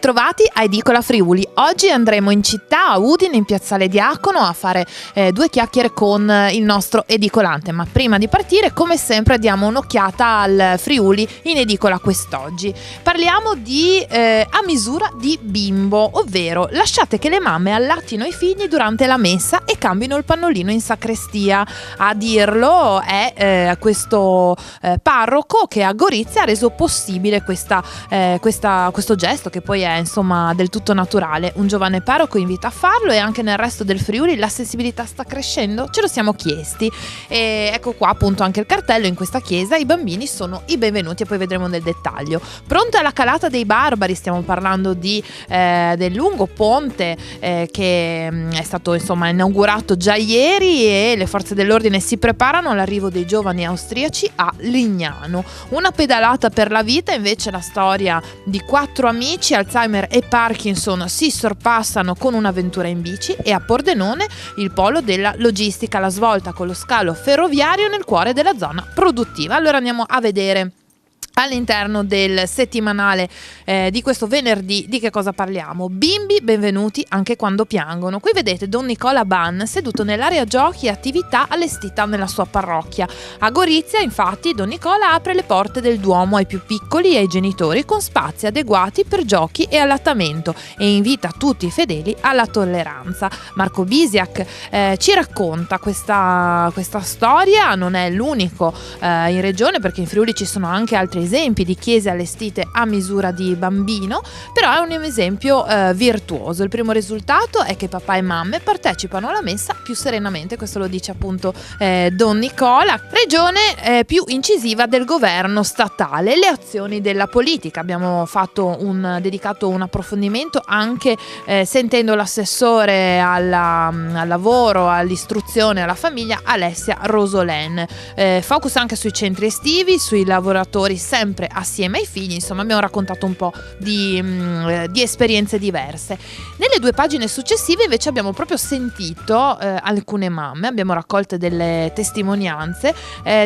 ritrovati a Edicola Friuli. Oggi andremo in città, a Udine, in Piazzale Diacono, a fare due chiacchiere con il nostro edicolante. Ma prima di partire, come sempre, diamo un'occhiata al Friuli in edicola quest'oggi. Parliamo di a misura di bimbo, ovvero lasciate che le mamme allattino i figli durante la messa e cambino il pannolino in sacrestia. A dirlo è questo parroco che a Gorizia ha reso possibile questo gesto, che poi è insomma del tutto naturale. Un giovane parroco invita a farlo, e anche nel resto del Friuli la sensibilità sta crescendo? Ce lo siamo chiesti, e ecco qua appunto anche il cartello. In questa chiesa i bambini sono i benvenuti, e poi vedremo nel dettaglio. Pronta alla calata dei barbari, stiamo parlando del lungo ponte che è stato insomma inaugurato già ieri, e le forze dell'ordine si preparano all'arrivo dei giovani austriaci a Lignano. Una pedalata per la vita, invece, la storia di 4 amici, Alzheimer e Parkinson, si sorpassano con un'avventura in bici. E a Pordenone il polo della logistica, la svolta con lo scalo ferroviario nel cuore della zona produttiva. Allora andiamo a vedere all'interno del settimanale di questo venerdì di che cosa parliamo. Bimbi benvenuti anche quando piangono. Qui vedete Don Nicola Ban seduto nell'area giochi e attività allestita nella sua parrocchia. A Gorizia, infatti, Don Nicola apre le porte del Duomo ai più piccoli e ai genitori, con spazi adeguati per giochi e allattamento, e invita tutti i fedeli alla tolleranza. Marco Bisiak ci racconta questa storia. Non è l'unico in regione, perché in Friuli ci sono anche altri esempi di chiese allestite a misura di bambino, però è un esempio virtuoso. Il primo risultato è che papà e mamme partecipano alla messa più serenamente, questo lo dice appunto Don Nicola. Regione più incisiva del governo statale, le azioni della politica. Abbiamo dedicato un approfondimento anche sentendo l'assessore al lavoro, all'istruzione, alla famiglia, Alessia Rosolen. Focus anche sui centri estivi, sui lavoratori sempre assieme ai figli. Insomma, abbiamo raccontato un po' di esperienze diverse. Nelle 2 pagine successive invece abbiamo proprio sentito alcune mamme, abbiamo raccolto delle testimonianze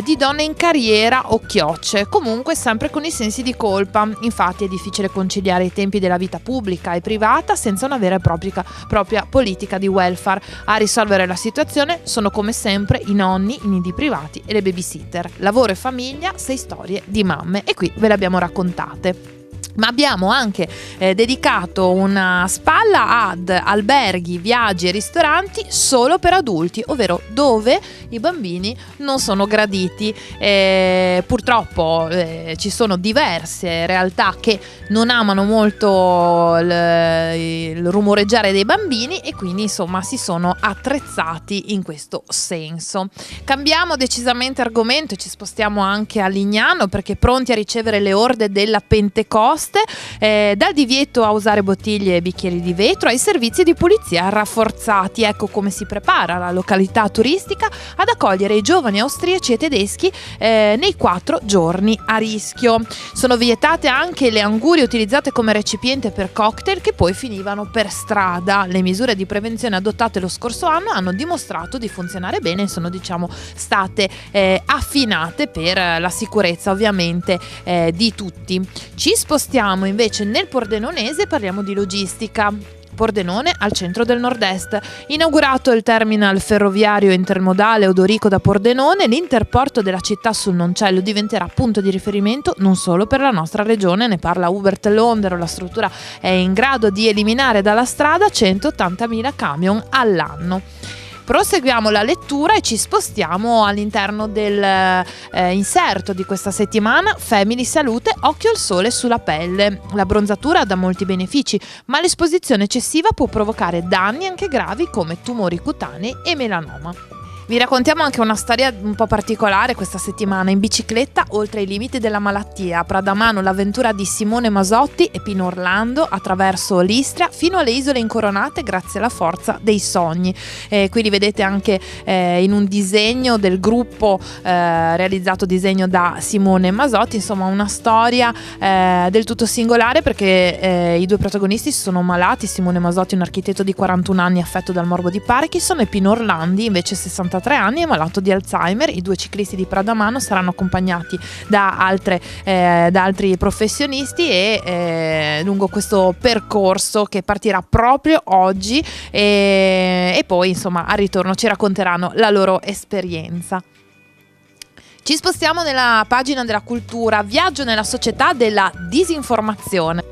di donne in carriera o chiocce, comunque sempre con i sensi di colpa. Infatti è difficile conciliare i tempi della vita pubblica e privata senza una vera e propria politica di welfare. A risolvere la situazione sono come sempre i nonni, i nidi privati e le babysitter. Lavoro e famiglia, 6 storie di mamme, e qui ve le abbiamo raccontate. Ma abbiamo anche dedicato una spalla ad alberghi, viaggi e ristoranti solo per adulti, ovvero dove i bambini non sono graditi. Purtroppo ci sono diverse realtà che non amano molto il rumoreggiare dei bambini, e quindi insomma si sono attrezzati in questo senso. Cambiamo decisamente argomento e ci spostiamo anche a Lignano, perché pronti a ricevere le orde della Pentecoste. Dal divieto a usare bottiglie e bicchieri di vetro ai servizi di polizia rafforzati. Ecco come si prepara la località turistica ad accogliere i giovani austriaci e tedeschi nei 4 giorni a rischio. Sono vietate anche le angurie utilizzate come recipiente per cocktail, che poi finivano per strada. Le misure di prevenzione adottate lo scorso anno hanno dimostrato di funzionare bene e sono state affinate per la sicurezza ovviamente di tutti. Ci spostiamo invece nel pordenonese, parliamo di logistica. Pordenone al centro del nord-est. Inaugurato il terminal ferroviario intermodale Odorico da Pordenone, l'interporto della città sul Noncello diventerà punto di riferimento non solo per la nostra regione. Ne parla Hubert Londero. La struttura è in grado di eliminare dalla strada 180.000 camion all'anno. Proseguiamo la lettura e ci spostiamo all'interno del inserto di questa settimana. Family Salute, occhio al sole sulla pelle. La bronzatura dà molti benefici, ma l'esposizione eccessiva può provocare danni anche gravi come tumori cutanei e melanoma. Vi raccontiamo anche una storia un po' particolare questa settimana. In bicicletta oltre i limiti della malattia, a Pradamano l'avventura di Simone Masotti e Pino Orlando attraverso l'Istria fino alle isole incoronate grazie alla forza dei sogni. Qui li vedete anche in un disegno del gruppo realizzato disegno da Simone Masotti. Insomma, una storia del tutto singolare, perché i 2 protagonisti sono malati. Simone Masotti, un architetto di 41 anni affetto dal morbo di Parkinson, e Pino Orlandi invece 63 83 anni, è malato di Alzheimer. I 2 ciclisti di Pradamano saranno accompagnati da altri professionisti e lungo questo percorso che partirà proprio oggi e poi insomma al ritorno ci racconteranno la loro esperienza. Ci spostiamo nella pagina della cultura, viaggio nella società della disinformazione.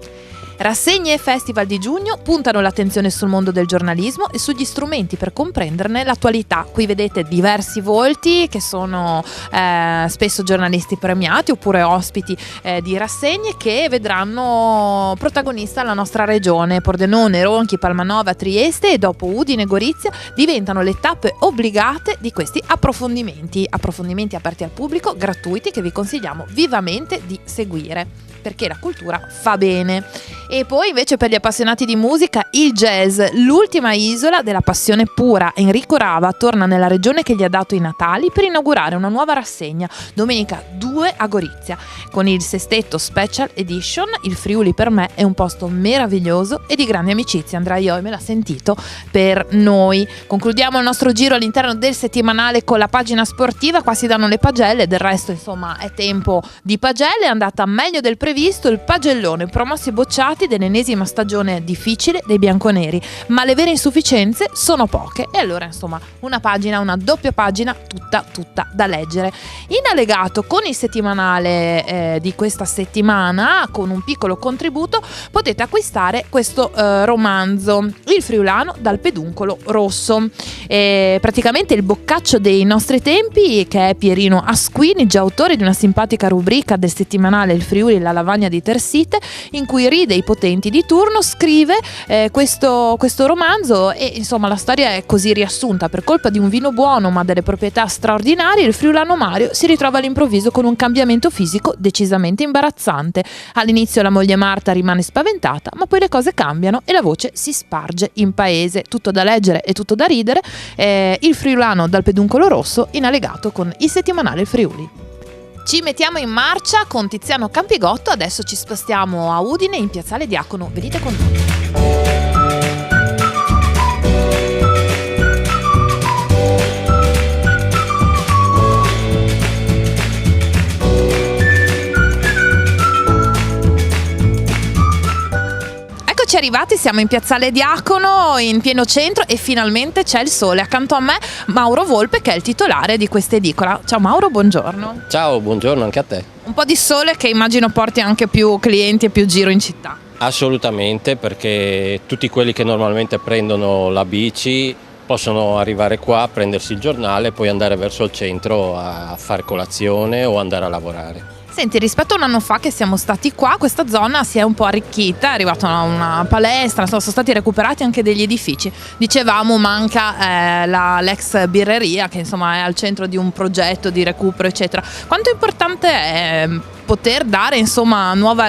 Rassegne e festival di giugno puntano l'attenzione sul mondo del giornalismo e sugli strumenti per comprenderne l'attualità. Qui vedete diversi volti che sono spesso giornalisti premiati oppure ospiti di rassegne che vedranno protagonista la nostra regione. Pordenone, Ronchi, Palmanova, Trieste e dopo Udine e Gorizia diventano le tappe obbligate di questi approfondimenti aperti al pubblico, gratuiti, che vi consigliamo vivamente di seguire, perché la cultura fa bene. E poi invece per gli appassionati di musica, il jazz, l'ultima isola della passione pura. Enrico Rava torna nella regione che gli ha dato i natali per inaugurare una nuova rassegna domenica 2 a Gorizia con il sestetto Special Edition. Il Friuli per me è un posto meraviglioso e di grande amicizia. Andrea Ioime l'ha sentito per noi. Concludiamo il nostro giro all'interno del settimanale con la pagina sportiva. Qua si danno le pagelle, del resto insomma è tempo di pagelle. È andata meglio del previsto il pagellone, promossi e bocciati dell'ennesima stagione difficile dei bianconeri, ma le vere insufficienze sono poche e allora insomma una doppia pagina tutta da leggere. In allegato con il settimanale di questa settimana, con un piccolo contributo, potete acquistare questo romanzo, Il Friulano dal peduncolo rosso. Praticamente il boccaccio dei nostri tempi, che è Pierino Asquini, già autore di una simpatica rubrica del settimanale Il Friuli, la lavagna di Tersite, in cui ride i potenti di turno, scrive questo romanzo e insomma la storia è così riassunta: per colpa di un vino buono ma delle proprietà straordinarie, il friulano Mario si ritrova all'improvviso con un cambiamento fisico decisamente imbarazzante. All'inizio la moglie Marta rimane spaventata, ma poi le cose cambiano e la voce si sparge in paese. Tutto da leggere e tutto da ridere. Il Friulano dal peduncolo rosso, in allegato con il settimanale Il Friuli. Ci mettiamo in marcia con Tiziano Campigotto, adesso ci spostiamo a Udine in piazzale Diacono, venite con noi. Eccoci arrivati, siamo in piazzale Diacono, in pieno centro, e finalmente c'è il sole. Accanto a me Mauro Volpe, che è il titolare di questa edicola. Ciao Mauro, buongiorno. Ciao, buongiorno anche a te. Un po' di sole che immagino porti anche più clienti e più giro in città. Assolutamente, perché tutti quelli che normalmente prendono la bici possono arrivare qua, prendersi il giornale e poi andare verso il centro a fare colazione o andare a lavorare. Senti, rispetto a un anno fa che siamo stati qua, questa zona si è un po' arricchita, è arrivata una palestra, sono stati recuperati anche degli edifici. Dicevamo, manca l'ex birreria, che insomma è al centro di un progetto di recupero eccetera. Quanto importante è poter dare insomma nuova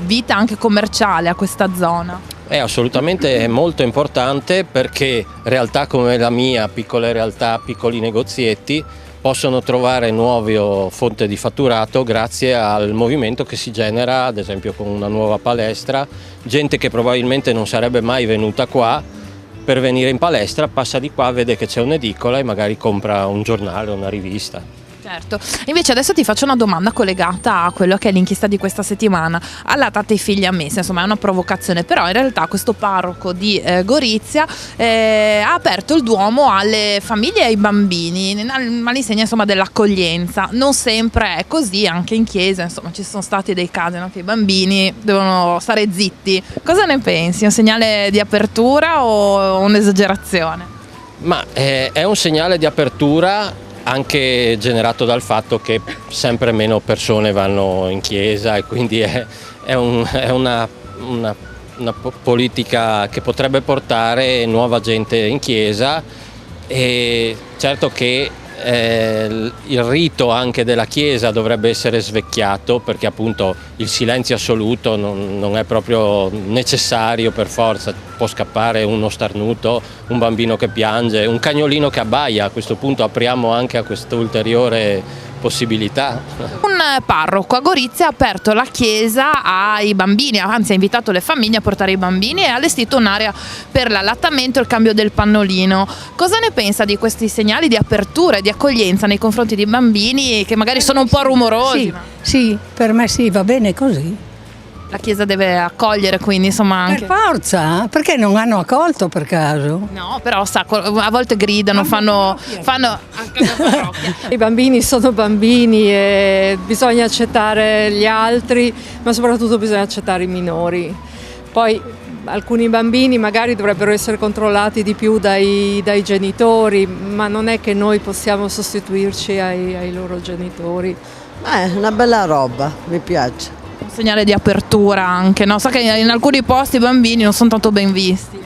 vita anche commerciale a questa zona? Assolutamente, è molto importante, perché realtà come la mia, piccole realtà, piccoli negozietti, possono trovare nuove fonti di fatturato grazie al movimento che si genera, ad esempio con una nuova palestra. Gente che probabilmente non sarebbe mai venuta qua, per venire in palestra passa di qua, vede che c'è un'edicola e magari compra un giornale o una rivista. Certo, invece adesso ti faccio una domanda collegata a quello che è l'inchiesta di questa settimana. Allattate i figli a messa, insomma è una provocazione, però in realtà questo parroco di Gorizia ha aperto il Duomo alle famiglie e ai bambini, all'insegna insomma dell'accoglienza. Non sempre è così, anche in chiesa insomma ci sono stati dei casi, no, che i bambini devono stare zitti. Cosa ne pensi? Un segnale di apertura o un'esagerazione? Ma è un segnale di apertura, anche generato dal fatto che sempre meno persone vanno in chiesa, e quindi è una politica che potrebbe portare nuova gente in chiesa. E certo che il rito anche della chiesa dovrebbe essere svecchiato, perché appunto il silenzio assoluto non è proprio necessario per forza. Può scappare uno starnuto, un bambino che piange, un cagnolino che abbaia. A questo punto apriamo anche a questo ulteriore possibilità. Un parroco a Gorizia ha aperto la chiesa ai bambini, anzi ha invitato le famiglie a portare i bambini e ha allestito un'area per l'allattamento e il cambio del pannolino. Cosa ne pensa di questi segnali di apertura e di accoglienza nei confronti di bambini che magari sono un po' rumorosi? Sì, per me sì, va bene così. La chiesa deve accogliere, quindi insomma anche... Per forza, perché non hanno accolto per caso? No, però sa, a volte gridano, fanno anche la parrocchia. I bambini sono bambini e bisogna accettare gli altri, ma soprattutto bisogna accettare i minori. Poi alcuni bambini magari dovrebbero essere controllati di più dai genitori, ma non è che noi possiamo sostituirci ai loro genitori. È una bella roba, mi piace. Un segnale di apertura anche, no? Sa che in alcuni posti i bambini non sono tanto ben visti.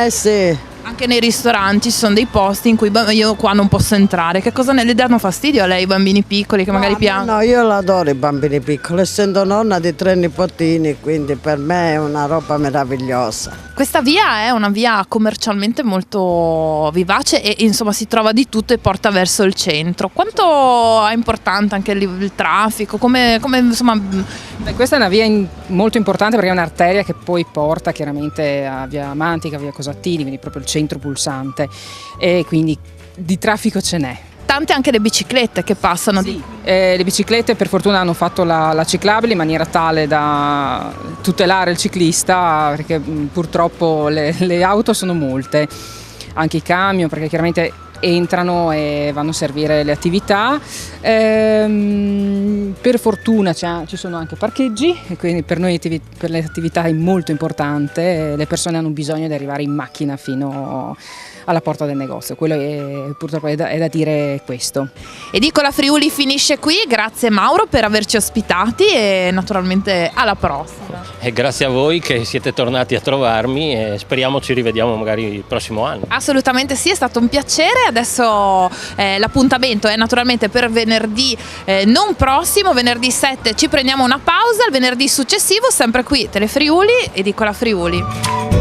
Sì. Anche nei ristoranti ci sono dei posti in cui io qua non posso entrare. Che cosa le danno fastidio a lei i bambini piccoli che magari piangono? No, io l'adoro i bambini piccoli, essendo nonna di 3 nipotini, quindi per me è una roba meravigliosa. Questa via è una via commercialmente molto vivace e insomma si trova di tutto e porta verso il centro. Quanto è importante anche il traffico? Come insomma... Beh, questa è una via molto importante perché è un'arteria che poi porta chiaramente a via Mantica, via Cosattini, quindi proprio il centro pulsante, e quindi di traffico ce n'è. Tante anche le biciclette che passano. Sì. Le biciclette per fortuna hanno fatto la ciclabile in maniera tale da tutelare il ciclista, perché purtroppo le auto sono molte, anche i camion, perché chiaramente entrano e vanno a servire le attività. Per fortuna ci sono anche parcheggi e quindi per noi per le attività è molto importante. Le persone hanno bisogno di arrivare in macchina fino alla porta del negozio, quello purtroppo è da dire questo. Edicola Friuli finisce qui, grazie Mauro per averci ospitati e naturalmente alla prossima. E grazie a voi che siete tornati a trovarmi e speriamo ci rivediamo magari il prossimo anno. Assolutamente sì, è stato un piacere. Adesso l'appuntamento è naturalmente per venerdì non prossimo, venerdì 7 ci prendiamo una pausa, il venerdì successivo sempre qui Telefriuli, Edicola Friuli.